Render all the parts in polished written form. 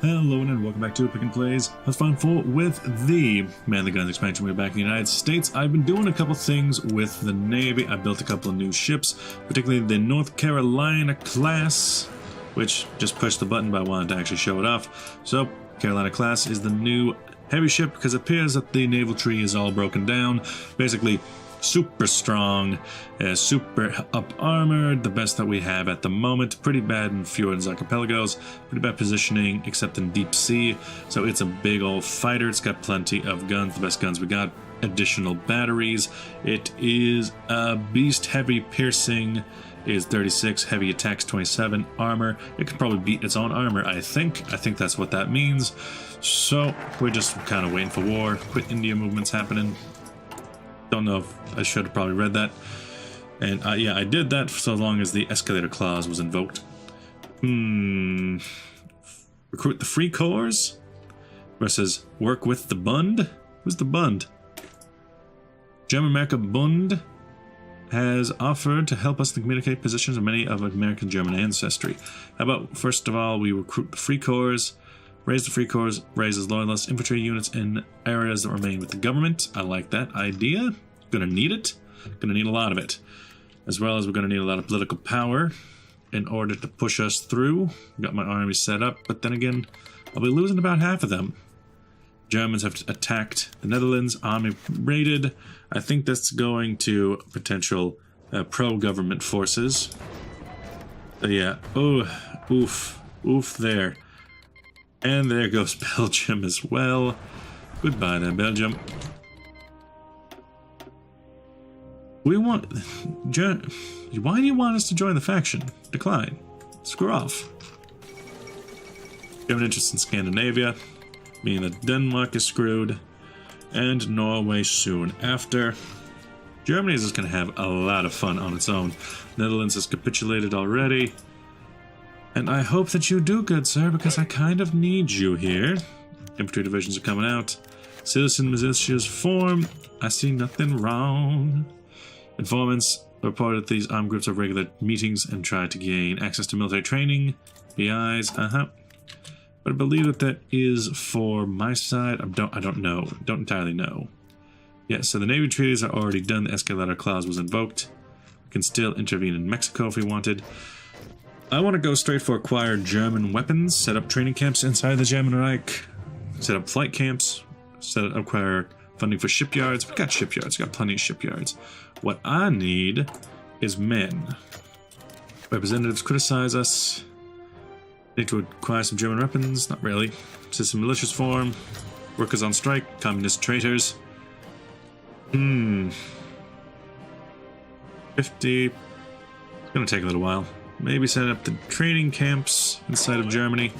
Hello and welcome back to Pick and Plays Hoi4 with the Man the Guns expansion. We're back in the United States. I've been doing a couple things with the Navy. I built a couple of new ships, particularly the North Carolina class, which just pushed the button, but I wanted to actually show it off. So, Carolina class is the new heavy ship because it appears that the naval tree is all broken down. Basically, super strong, super up armored, the best that we have at the moment. Pretty bad in fjords and archipelagos, pretty bad positioning except in deep sea. So it's a big old fighter. It's got plenty of guns, the best guns we got, additional batteries. It is a beast. Heavy piercing is 36, heavy attacks 27, armor. It could probably beat its own armor, I think. I think that's what that means. So we're just kind of waiting for war. Quit India movement's happening. Don't know if I should have probably read that. And yeah, I did that for so long as the escalator clause was invoked. Recruit the free corps versus work with the Bund. Who's the Bund? German America Bund has offered to help us to communicate positions of many of American German ancestry. How about first of all we recruit the free corps. Raise the free corps, raises loyalist infantry units in areas that remain with the government. I like that idea. Gonna need it. Gonna need a lot of it. As well as we're gonna need a lot of political power in order to push us through. Got my army set up, but then again, I'll be losing about half of them. Germans have attacked the Netherlands, army raided. I think that's going to potential pro-government forces. Yeah, oh, oof there. And there goes Belgium as well. Goodbye there, Belgium. We want... Why do you want us to join the faction? Decline. Screw off. You have an interest in Scandinavia, meaning that Denmark is screwed, and Norway soon after. Germany is just going to have a lot of fun on its own. Netherlands has capitulated already. And I hope that you do, good sir, because I kind of need you here. Infantry divisions are coming out. Citizen militias form. I see nothing wrong. Informants report that these armed groups have regular meetings and try to gain access to military training. BIs, But I believe that that is for my side. I don't know. Don't entirely know. Yeah, so the Navy treaties are already done. The escalator clause was invoked. We can still intervene in Mexico if we wanted. I want to go straight for acquire German weapons, set up training camps inside the German Reich, set up flight camps, acquire funding for shipyards. We got shipyards, we got plenty of shipyards. What I need is men. Representatives criticize us. Need to acquire some German weapons, not really. Citizen militias form. Workers on strike, communist traitors. 50. It's gonna take a little while. Maybe set up the training camps inside of Germany.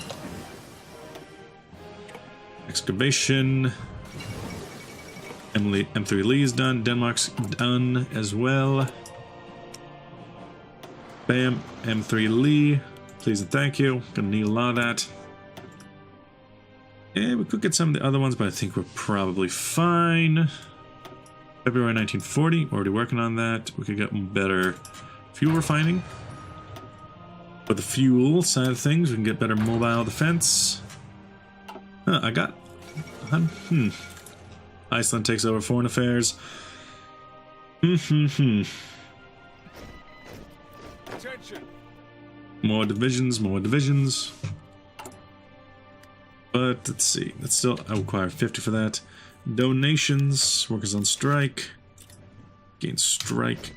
Excavation. M3 Lee is done. Denmark's done as well. Bam. M3 Lee. Please and thank you. Gonna need a lot of that. Yeah, we could get some of the other ones, but I think we're probably fine. February 1940. Already working on that. We could get better fuel refining. For the fuel side of things, we can get better mobile defense. I got... Iceland takes over foreign affairs. Attention. More divisions, more divisions. But let's see. Let's still... I require 50 for that. Donations. Workers on strike. Gain strike.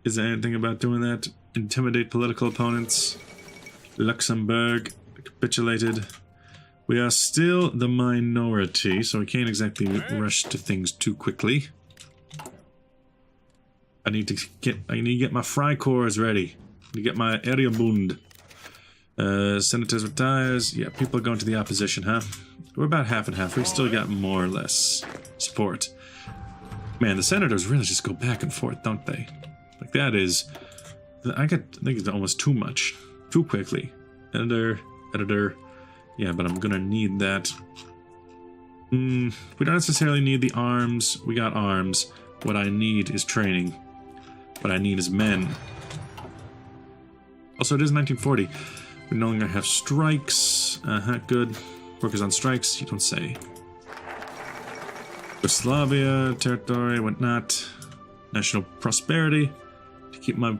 Is there anything about doing that? Intimidate political opponents. Luxembourg capitulated. We are still the minority, so we can't exactly rush to things too quickly. I need to get my Freikorps ready. I need to get my Erebund. Senators retires. Yeah, people are going to the opposition, huh? We're about half and half. We still got more or less support. Man, the senators really just go back and forth, don't they? Like that is... I think it's almost too much. Too quickly. Editor. Yeah, but I'm gonna need that. We don't necessarily need the arms. We got arms. What I need is training. What I need is men. Also, it is 1940. We no longer have strikes. Good. Workers on strikes, you don't say. Yugoslavia, territory, whatnot. National prosperity. To keep my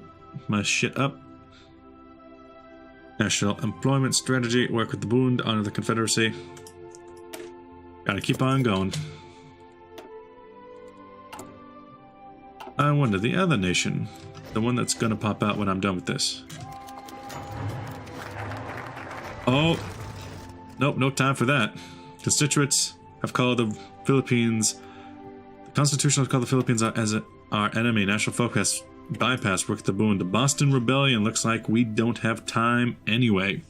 shit up. National employment strategy. Work with the Bund, honor the Confederacy. Gotta keep on going. I wonder, the other nation. The one that's gonna pop out when I'm done with this. Oh, nope, no time for that. Constituents have called the Philippines. The Constitution has called the Philippines as our enemy. National focus bypass work the Bund. The Boston Rebellion looks like we don't have time anyway.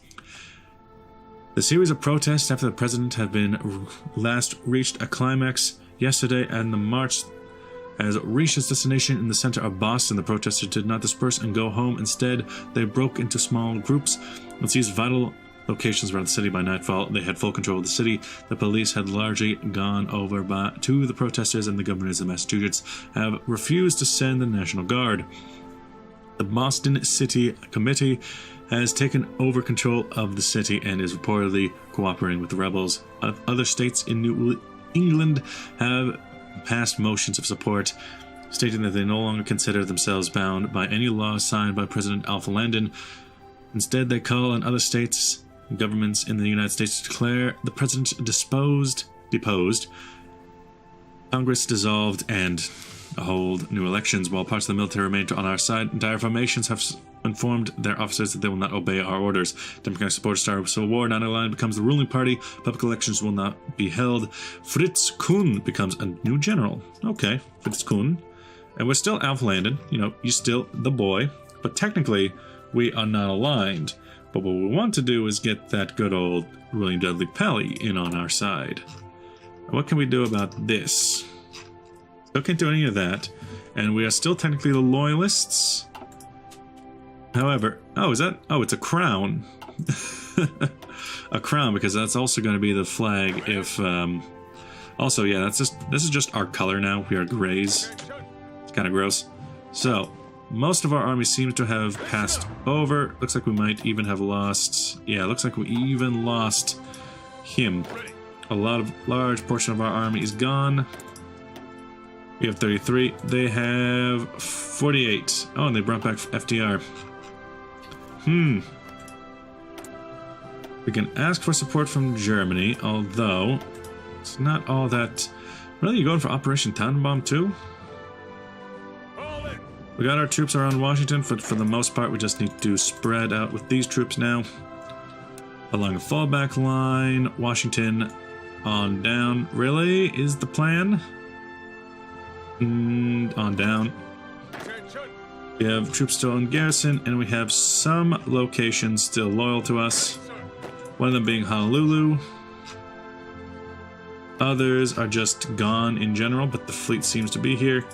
The series of protests after the president have been last reached a climax yesterday, and the march has reached its destination in the center of Boston. The protesters did not disperse and go home. Instead, they broke into small groups and seized vital locations around the city. By nightfall, they had full control of the city. The police had largely gone over to the protesters, and the governors of Massachusetts have refused to send the National Guard. The Boston City Committee has taken over control of the city and is reportedly cooperating with the rebels. Other states in New England have passed motions of support, stating that they no longer consider themselves bound by any laws signed by President Alpha Landon. Instead, they call on other states and governments in the United States to declare the president deposed, Congress dissolved, and hold new elections. While parts of the military remain on our side, entire formations have informed their officers that they will not obey our orders. Democratic supporters start a civil war. Non-aligned becomes the ruling party. Public elections will not be held. Fritz Kuhn becomes a new general. Okay, Fritz Kuhn. And we're still Alpha Landon. You know, you're still the boy. But technically, we are not aligned. But what we want to do is get that good old William Dudley Pally in on our side. What can we do about this? Still can't do any of that. And we are still technically the loyalists. However, it's a crown. A crown, because that's also going to be the flag if, also, yeah, this is just our color now. We are grays. It's kind of gross. So, most of our army seems to have passed over. Looks like we might even have lost, yeah, looks like we even lost him. Large portion of our army is gone. We have 33. They have 48. Oh, and they brought back FDR. We can ask for support from Germany, although it's not all that... Really, you going for Operation Tannenbaum too? We got our troops around Washington, but for the most part, we just need to spread out with these troops now. Along a fallback line, Washington on down. Really? Is the plan? On down. We have troops still in garrison, and we have some locations still loyal to us. One of them being Honolulu. Others are just gone in general, but the fleet seems to be here.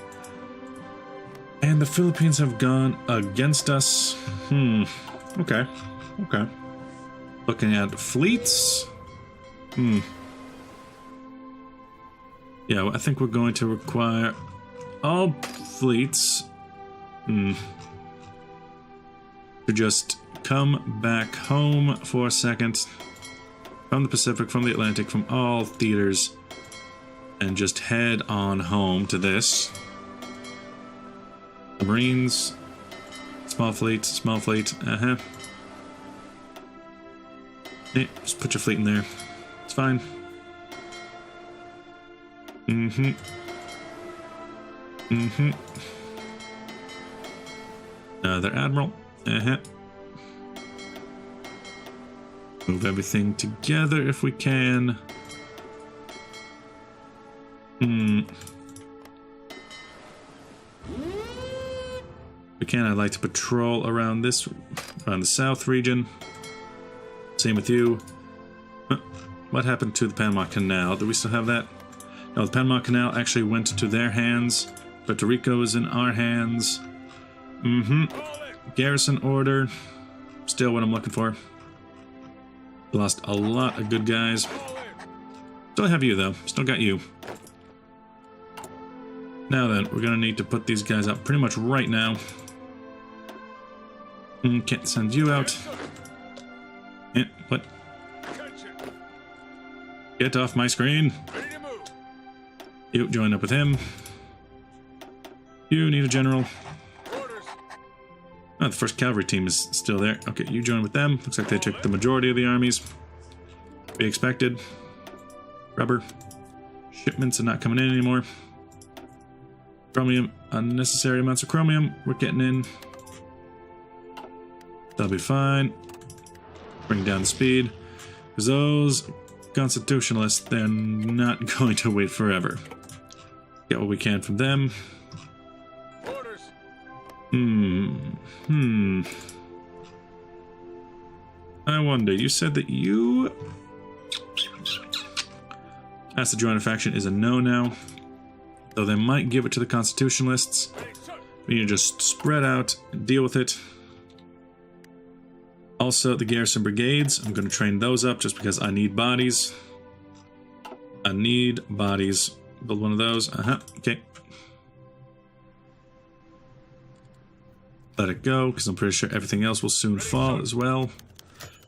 And the Philippines have gone against us. Okay. Looking at fleets. Yeah, I think we're going to require all fleets to just come back home for a second. From the Pacific, from the Atlantic, from all theaters. And just head on home to this. Marines. Small fleet. Yeah, just put your fleet in there. It's fine. Another admiral. Move everything together if we can. If we can, I'd like to patrol around the south region. Same with you. What happened to the Panama Canal? Do we still have that? No, the Panama Canal actually went to their hands. Puerto Rico is in our hands. Garrison order. Still what I'm looking for. Lost a lot of good guys. Still have you, though. Still got you. Now then, we're gonna need to put these guys up pretty much right now. Can't send you out. What? Get off my screen. You join up with him. You need a general. Oh, the first cavalry team is still there. Okay, you join with them. Looks like they took the majority of the armies. Be expected. Rubber. Shipments are not coming in anymore. Chromium. Unnecessary amounts of chromium. We're getting in. That'll be fine. Bring down the speed. Because those constitutionalists, they're not going to wait forever. Get what we can from them. I wonder, you said that you... Ask to join a faction is a no now. Though they might give it to the constitutionalists. We need to just spread out and deal with it. Also, the garrison brigades, I'm going to train those up just because I need bodies. I need bodies. Build one of those. Okay. Let it go, because I'm pretty sure everything else will soon fall as well.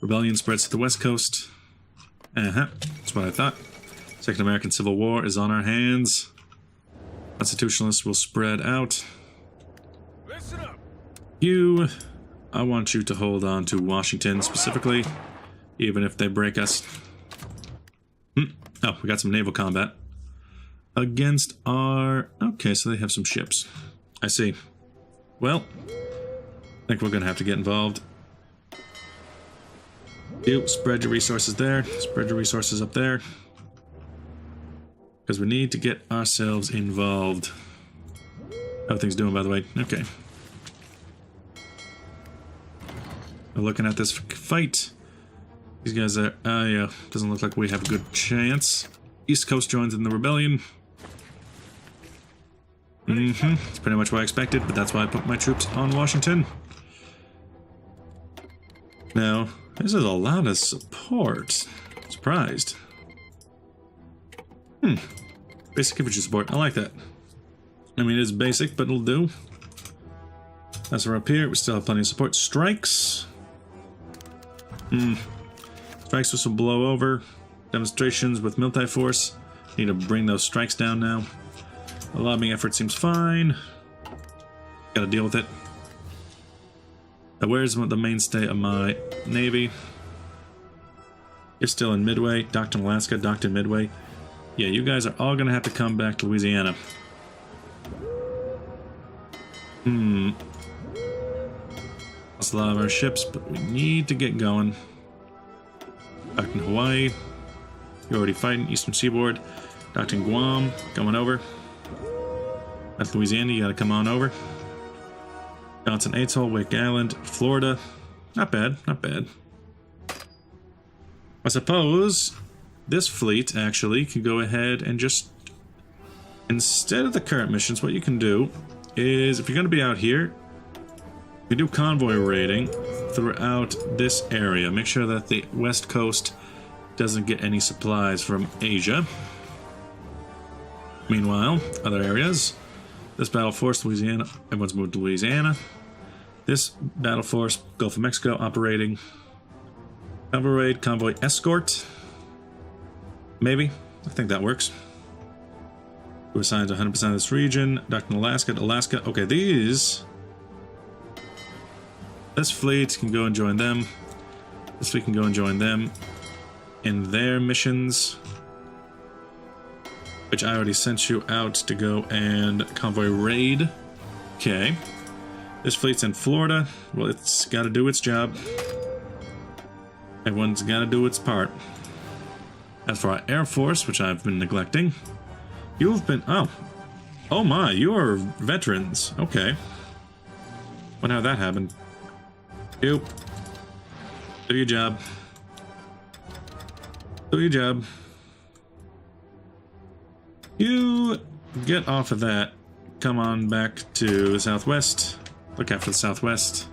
Rebellion spreads to the west coast. That's what I thought. Second American Civil War is on our hands. Constitutionalists will spread out. Listen up. You... I want you to hold on to Washington specifically, even if they break us. Oh, we got some naval combat. Against our... Okay, so they have some ships. I see. Well, I think we're going to have to get involved. You spread your resources there. Spread your resources up there. Because we need to get ourselves involved. How are things doing, by the way? Okay. We're looking at this fight. These guys are... yeah. Doesn't look like we have a good chance. East Coast joins in the rebellion. It's pretty much what I expected, but that's why I put my troops on Washington. Now, this is a lot of support. Surprised. Basic infantry support. I like that. I mean, it's basic, but it'll do. As we're up here, we still have plenty of support. Strikes. Strikes will blow over. Demonstrations with multi-force. Need to bring those strikes down now. The lobbying effort seems fine. Gotta deal with it. Now, where's the mainstay of my navy? You're still in Midway. Docked in Alaska, docked in Midway. Yeah, you guys are all gonna have to come back to Louisiana. Lost a lot of our ships, but we need to get going. Docked in Hawaii. You're already fighting. Eastern Seaboard. Docked in Guam. Going over. That's Louisiana, you gotta come on over. Johnson Atoll, Wake Island, Florida. Not bad, not bad. I suppose this fleet actually can go ahead and just... Instead of the current missions, what you can do is, if you're gonna be out here, you can do convoy raiding throughout this area. Make sure that the west coast doesn't get any supplies from Asia. Meanwhile, other areas... This battle force, Louisiana. Everyone's moved to Louisiana. This battle force, Gulf of Mexico, operating. Convoy raid, convoy escort. Maybe. I think that works. Who assigns 100% of this region? Docked in Alaska. Alaska. Okay, these. This fleet can go and join them. This fleet can go and join them in their missions. Which I already sent you out to go and convoy raid. Okay. This fleet's in Florida. Well, it's got to do its job. Everyone's got to do its part. As for our Air Force, which I've been neglecting, you've been... Oh. Oh my, you are veterans. Okay. Wonder how that happened. You. Do your job. Do your job. You get off of that. Come on back to the southwest. Look out for the southwest.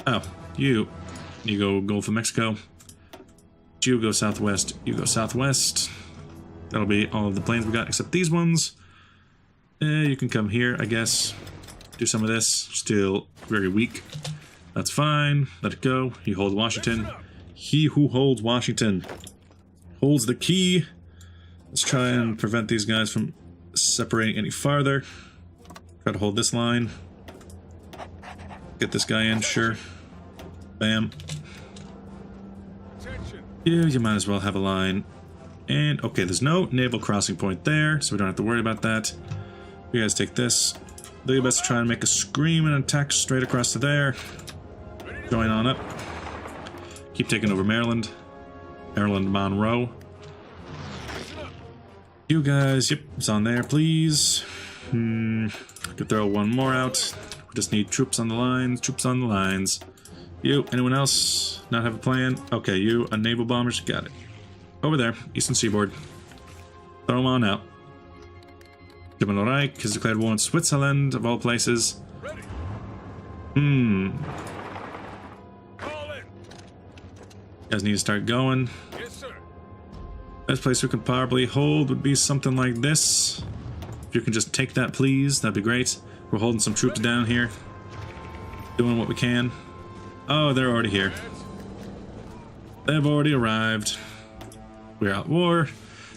Oh, you go Gulf of Mexico. You go southwest. You go southwest. That'll be all of the planes we got except these ones. You can come here, I guess. Do some of this. Still very weak. That's fine. Let it go. You hold Washington. He who holds Washington holds the key. Let's try and prevent these guys from separating any farther. Try to hold this line. Get this guy in, sure. Bam. You might as well have a line. And, okay, there's no naval crossing point there, so we don't have to worry about that. You guys take this. Do your best to try and make a scream and attack straight across to there. Join on up. Keep taking over Maryland. Maryland Monroe. You guys, yep, it's on there, please. Could throw one more out. We just need troops on the lines, troops on the lines. You, anyone else not have a plan? Okay, you, a naval bombers, got it. Over there, eastern seaboard. Throw them on out. German Reich has declared war on Switzerland, of all places. You guys need to start going. Yes, sir. Best place we could probably hold would be something like this. If you can just take that, please, that'd be great. We're holding some troops down here. Doing what we can. Oh, they're already here. They've already arrived. We're at war.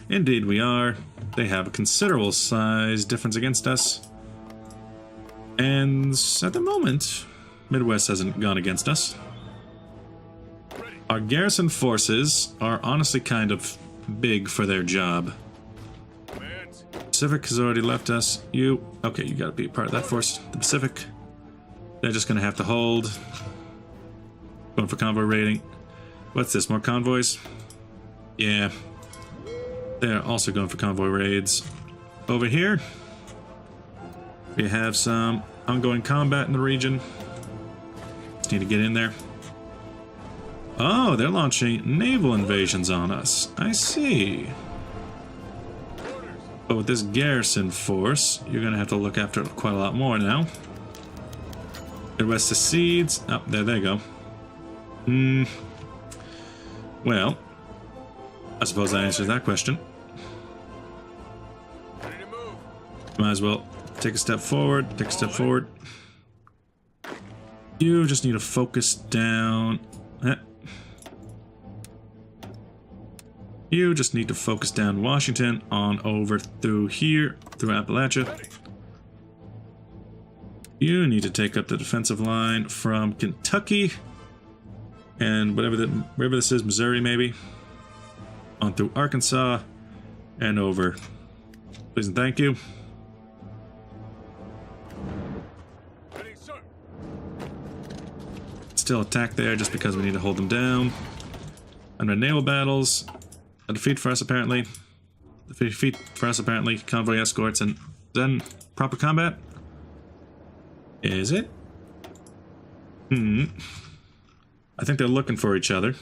Indeed we are. They have a considerable size difference against us. And at the moment, Midwest hasn't gone against us. Our garrison forces are honestly kind of big for their job. Pacific has already left us. Okay, you gotta be a part of that force. The Pacific. They're just gonna have to hold. Going for convoy raiding. What's this, more convoys? Yeah. They're also going for convoy raids. Over here, we have some ongoing combat in the region. Just need to get in there. Oh, they're launching naval invasions on us. I see. But with this garrison force, you're going to have to look after it quite a lot more now. Midwest secedes. Oh, there they go. Well, I suppose that answers that question. Might as well take a step forward, take a step forward. You just need to focus down. You just need to focus down Washington on over through here, through Appalachia. You need to take up the defensive line from Kentucky and wherever this is, Missouri maybe, on through Arkansas and over. Please and thank you. Still attack there just because we need to hold them down. Under naval battles, a defeat for us apparently. Defeat for us apparently. Convoy escorts and then proper combat. Is it? I think they're looking for each other.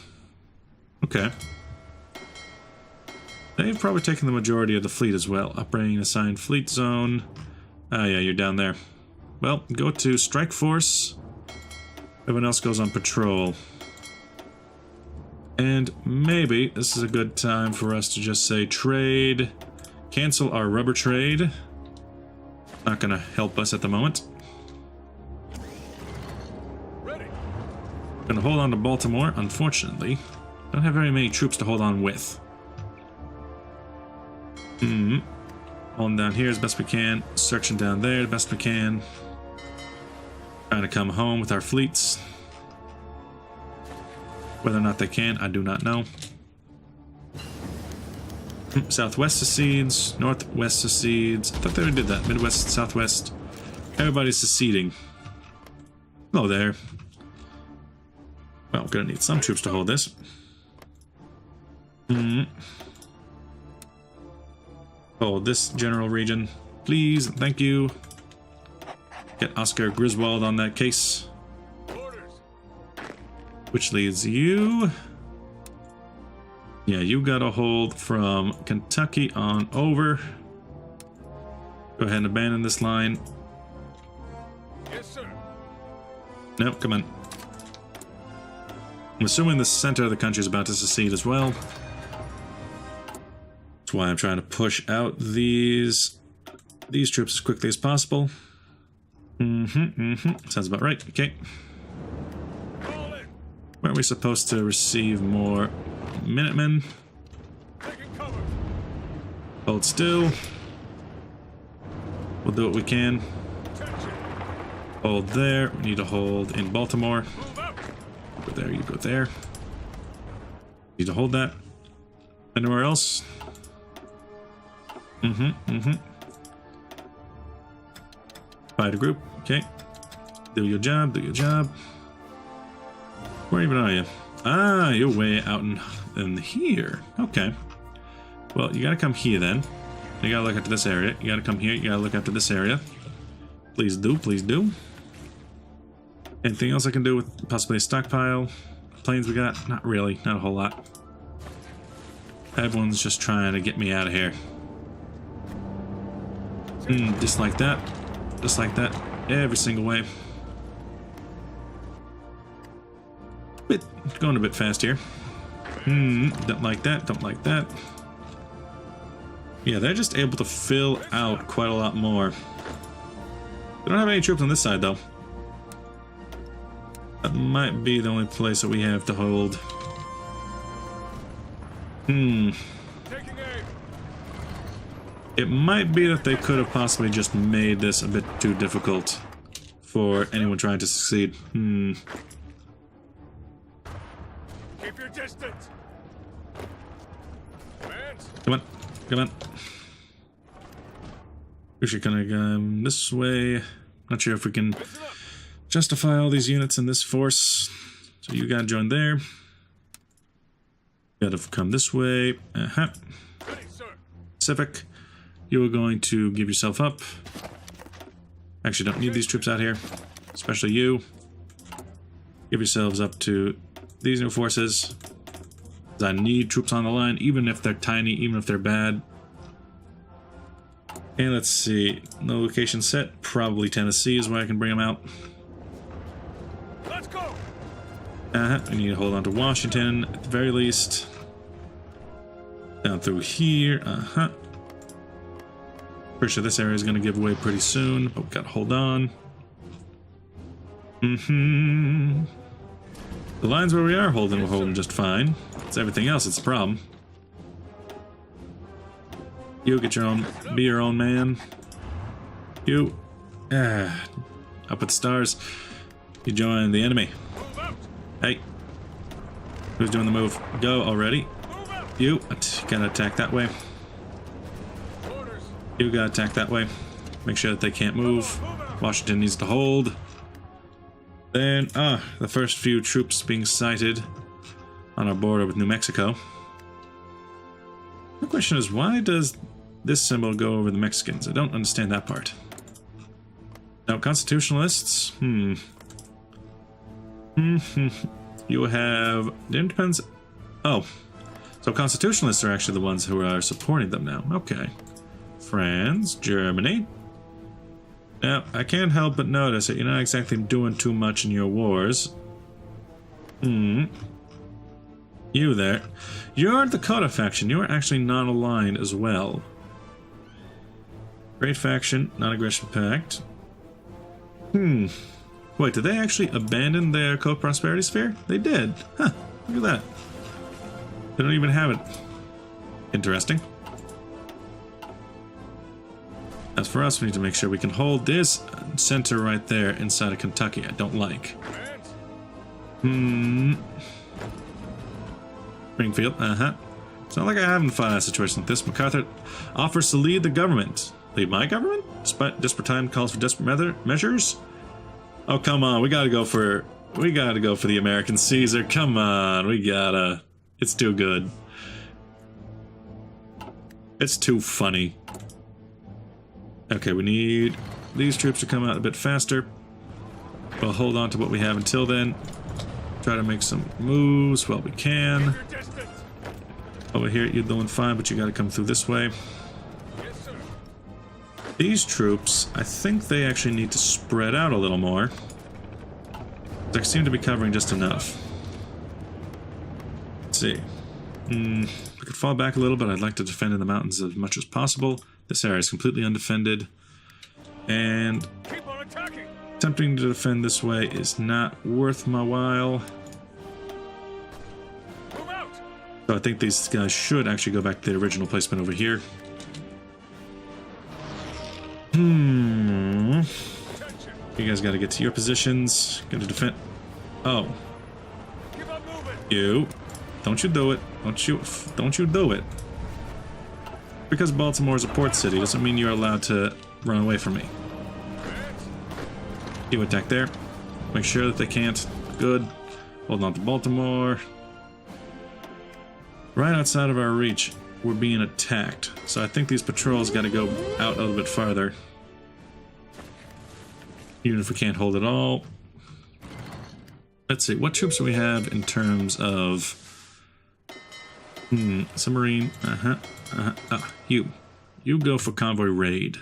Okay. They've probably taken the majority of the fleet as well. Operating assigned fleet zone. Ah, yeah, you're down there. Well, go to strike force. Everyone else goes on patrol. And maybe this is a good time for us to just say trade. Cancel our rubber trade. Not gonna help us at the moment. Gonna hold on to Baltimore, unfortunately. Don't have very many troops to hold on with. Holding down here as best we can. Searching down there as best we can. Trying to come home with our fleets. Whether or not they can, I do not know. Southwest secedes, Northwest secedes. I thought they already did that. Midwest, Southwest. Everybody's seceding. Hello there. Well, we're gonna need some troops to hold this. Hold this general region, please. Thank you. Get Oscar Griswold on that case. Which leads you... Yeah, you got a hold from Kentucky on over. Go ahead and abandon this line. Yes, sir. No, come on. I'm assuming the center of the country is about to secede as well. That's why I'm trying to push out these troops as quickly as possible. Sounds about right. Okay. Where are we supposed to receive more Minutemen? Taking cover. Hold still. We'll do what we can. Attention. Hold there. We need to hold in Baltimore. Move up. Go there, you go there. Need to hold that. Anywhere else? Fight a group. Okay. Do your job, do your job. Where even are you? Ah, you're way out in here. Okay. Well, you gotta come here then. You gotta look after this area. You gotta come here. You gotta look after this area. Please do, please do. Anything else I can do with possibly a stockpile? Planes we got? Not really. Not a whole lot. Everyone's just trying to get me out of here. Just like that. Just like that. Every single way. Going a bit fast here. Don't like that. Don't like that. Yeah, they're just able to fill out quite a lot more. They don't have any troops on this side, though. That might be the only place that we have to hold. Taking aim. It might be that they could have possibly just made this a bit too difficult for anyone trying to succeed. Keep your distance. Commands. Come on. Come on. We should kind of go this way. Not sure if we can justify all these units in this force. So you gotta join there. Gotta come this way. Ready, sir. Pacific. You are going to give yourself up. Actually, don't need these troops out here. Especially you. Give yourselves up to these new forces. I need troops on the line, even if they're tiny, even if they're bad. And let's see. No location set. Probably Tennessee is where I can bring them out. Let's go. We need to hold on to Washington at the very least. Down through here. Pretty sure this area is going to give way pretty soon, but we got to hold on. The lines where we are holding, we're holding just fine. It's everything else that's the problem. You get your own, be your own man. You, up with the stars. You join the enemy. Hey, who's doing the move? Go already. You gotta attack that way. You gotta attack that way. Make sure that they can't move. Washington needs to hold. Then, the first few troops being sighted on our border with New Mexico. The question is, why does this symbol go over the Mexicans? I don't understand that part. Now, constitutionalists, you have, it depends, oh, so constitutionalists are actually the ones who are supporting them now. Okay. France, Germany. Now, I can't help but notice that you're not exactly doing too much in your wars. You there. You're the Dakota faction. You're actually non-aligned as well. Great faction, non-aggression pact. Wait, did they actually abandon their co-prosperity sphere? They did. Huh, look at that. They don't even have it. Interesting. As for us, we need to make sure we can hold this center right there inside of Kentucky. I don't like. Springfield, It's not like I haven't fought a situation like this. MacArthur offers to lead the government. Lead my government? Despite desperate time calls for desperate measures? Oh, come on. We gotta go for the American Caesar. Come on. We gotta. It's too good. It's too funny. Okay, we need these troops to come out a bit faster. We'll hold on to what we have until then. Try to make some moves while we can. Over here, you're doing fine, but you gotta come through this way. These troops, I think they actually need to spread out a little more. They seem to be covering just enough. Let's see. We could fall back a little, but I'd like to defend in the mountains as much as possible. This area is completely undefended. And attempting to defend this way is not worth my while. So I think these guys should actually go back to their original placement over here. You guys got to get to your positions. Got to defend. Oh. Keep on moving. You. Don't you do it. Don't you do it. Because Baltimore is a port city doesn't mean you're allowed to run away from me. You attack there. Make sure that they can't. Good. Hold on to Baltimore. Right outside of our reach, we're being attacked. So I think these patrols got to go out a little bit farther. Even if we can't hold it all. Let's see, what troops do we have in terms of... submarine. You go for convoy raid.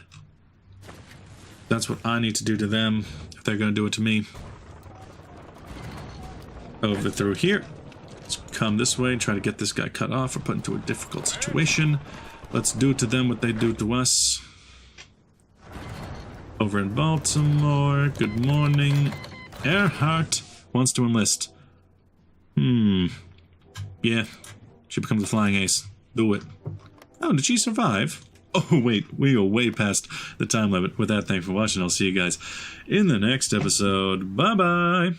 That's what I need to do to them, if they're going to do it to me. Over through here. Let's come this way and try to get this guy cut off or put into a difficult situation. Let's do to them what they do to us. Over in Baltimore, good morning. Earhart wants to enlist. Yeah, she becomes a flying ace. Do it. Oh, did she survive? Oh, wait, we are way past the time limit. With that, thanks for watching. I'll see you guys in the next episode. Bye-bye.